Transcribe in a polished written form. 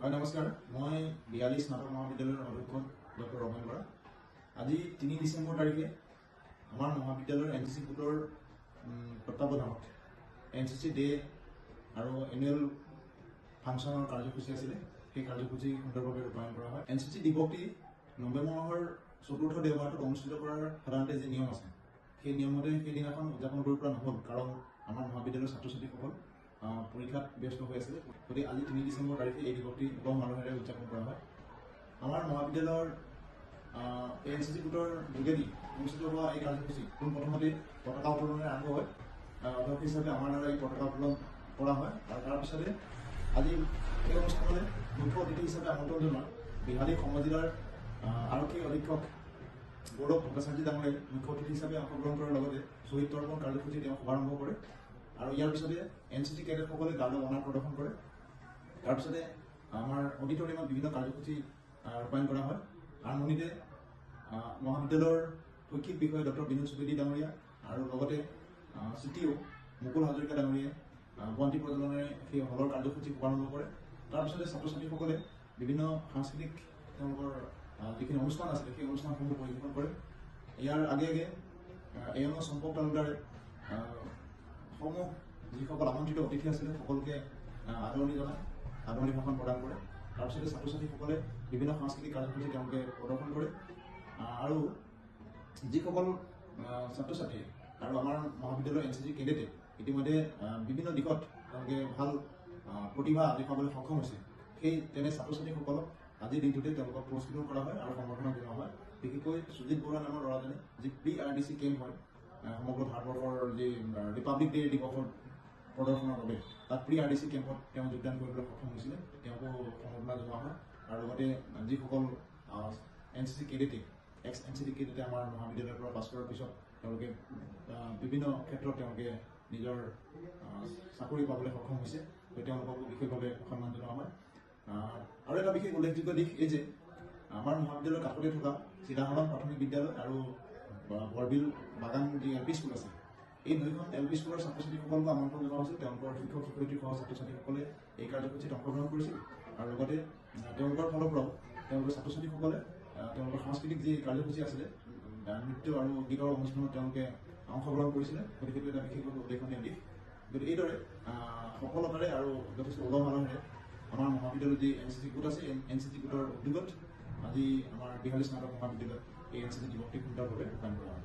হয় নমস্কাৰ, মই 42 স্নাতক মহাবিদ্যালয়ৰ অধ্যক্ষ ডক্টৰ ৰমেন বৰা। আজি 3 ডিচেম্বৰ তাৰিখে আমাৰ মহাবিদ্যালয়ৰ এনচিচি গোটৰ তত্ত্বাৱধানত এনচিচি ডে আৰু এনুৱেল ফাংচনৰ কাৰ্যসূচী আছিলে। সেই কাৰ্যসূচী সুন্দৰভাৱে ৰূপায়ণ কৰা হয়। এনচিচি দিৱসটি নৱেম্বৰ মাহৰ 4ৰ্থ দেওবাৰটোত অনুষ্ঠিত কৰাৰ সাধাৰণতে যি নিয়ম আছে, সেই নিয়মতে সেইদিনাখন উদযাপন কৰিব পৰা নহ'ল, কাৰণ আমাৰ মহাবিদ্যালয়ৰ ছাত্ৰ ছাত্ৰীসকল পৰীক্ষাত ব্যস্ত হৈ আছিল। গতিকে আজি 3 ডিচেম্বৰ তাৰিখে এই দিৱসটি উলহ মালহেৰে উদযাপন কৰা হয়। আমাৰ মহাবিদ্যালয়ৰ এনচিচি গোটৰ যোগেদি অনুষ্ঠিত হোৱা এই কাৰ্যসূচী পোনপ্ৰথমতে পতাকা উত্তোলনেৰে আৰম্ভ হয়। অধ্যক্ষ হিচাপে আমাৰ দ্বাৰা এই পতাকা উত্তোলন কৰা হয় আৰু তাৰপিছতে আজি এই অনুষ্ঠানলৈ মুখ্য অতিথি হিচাপে আমন্ত্ৰণ জনোৱা বিহালী সমজিলাৰ আৰক্ষী অধীক্ষক গৌৰৱ ভট্টাচাৰ্য ডাঙৰীয়াই মুখ্য অতিথি হিচাপে অংশগ্ৰহণ কৰাৰ লগতে শ্বহীদ তৰ্পণ কাৰ্যসূচী তেওঁ শুভাৰম্ভ কৰে আৰু ইয়াৰ পিছতে এনচিচি কেডেটসকলে গাৰ্ডৰ অনাৰ প্ৰদৰ্শন কৰে। তাৰপিছতে আমাৰ অডিটৰিয়ামত বিভিন্ন কাৰ্যসূচী ৰূপায়ণ কৰা হয়। আৰম্ভণিতে মহাবিদ্যালয়ৰ শৈক্ষিক বিষয়া ডক্টৰ বিনোদ চুবেদী ডাঙৰীয়া আৰু লগতে CTO মুকুল হাজৰিকা ডাঙৰীয়াই বন্তি প্ৰজ্বলনেৰে সেই হলৰ কাৰ্যসূচী শুভাৰম্ভ কৰে। তাৰপিছতে ছাত্ৰ ছাত্ৰীসকলে বিভিন্ন সাংস্কৃতিক তেওঁলোকৰ যিখিনি অনুষ্ঠান আছিলে সেই অনুষ্ঠানসমূহ পৰিৱেশন কৰে। ইয়াৰ আগে আগে ANO চম্পক তালুকদাৰে সমূহ যিসকল আমন্ত্ৰিত অতিথি আছিলে সকলোকে আদৰণি জনায়, আদৰণি ভাষণ প্ৰদান কৰে। তাৰপিছতে ছাত্ৰ ছাত্ৰীসকলে বিভিন্ন সাংস্কৃতিক কাৰ্যসূচী তেওঁলোকে প্ৰদৰ্শন কৰে আৰু যিসকল ছাত্ৰ ছাত্ৰী আৰু আমাৰ মহাবিদ্যালয়ৰ এনচিচি কেডেটে ইতিমধ্যে বিভিন্ন দিশত তেওঁলোকে ভাল প্ৰতিভা দেখুৱাবলৈ সক্ষম হৈছে, সেই তেনে ছাত্ৰ ছাত্ৰীসকলক আজিৰ দিনটোতে তেওঁলোকক পুৰস্কৃত কৰা হয় আৰু সম্বৰ্ধনা জনোৱা হয়। বিশেষকৈ সুজিত বৰুৱা নামৰ ল'ৰাজনে যি প্ৰি-RDC কেম্প হয় সমগ্ৰ ভাৰতবৰ্ষৰ যি ৰিপাব্লিক ডে দিৱসৰ প্ৰদৰ্শনৰ বাবে তাত প্ৰি-RDC কেম্পত তেওঁ যোগদান কৰিবলৈ সক্ষম হৈছিলে, তেওঁকো সম্বৰ্ধনা জনোৱা হয়। আৰু লগতে যিসকল এনচিচি কেডেটে এনচিচি কেডেটে আমাৰ মহাবিদ্যালয়ৰ পৰা পাছ কৰাৰ পিছত তেওঁলোকে বিভিন্ন ক্ষেত্ৰত তেওঁলোকে নিজৰ চাকৰি পাবলৈ সক্ষম হৈছে, তেওঁলোককো বিশেষভাৱে সন্মান জনোৱা হয়। আৰু এটা বিশেষ উল্লেখযোগ্য দিশ এই যে আমাৰ মহাবিদ্যালয়ৰ কাষতে থকা চিদাহৰণ প্ৰাথমিক বিদ্যালয় আৰু বৰবিল বাগান যি LP স্কুল আছে, এই দুয়োখন LP স্কুলৰ ছাত্ৰ ছাত্ৰীসকলকো আমন্ত্ৰণ জনোৱা হৈছিল। তেওঁলোকৰ শিক্ষক শিক্ষয়িত্ৰীসহ ছাত্ৰ ছাত্ৰীসকলে এই কাৰ্যসূচীত অংশগ্ৰহণ কৰিছিল আৰু লগতে তেওঁলোকৰ ফালৰ পৰাও তেওঁলোকৰ ছাত্ৰ ছাত্ৰীসকলে তেওঁলোকৰ সাংস্কৃতিক যি কাৰ্যসূচী আছিলে নৃত্য আৰু গীতৰ অনুষ্ঠানত তেওঁলোকে অংশগ্ৰহণ কৰিছিলে। গতিকে সেইটো এটা বিশেষভাৱে উল্লেখনীয় দিশ। গতিকে এইদৰে সফলতাৰে আৰু যথেষ্ট উলহ মালহেৰে আমাৰ মহাবিদ্যালয়ৰ যি এনচিচি গোট আছে, এনচিচি গোটৰ উদ্যোগত আজি আমাৰ 42 স্নাতক মহাবিদ্যালয়ত এই এনচিচি দিৱসটি সুন্দৰভাৱে ৰূপায়ণ কৰা হয়।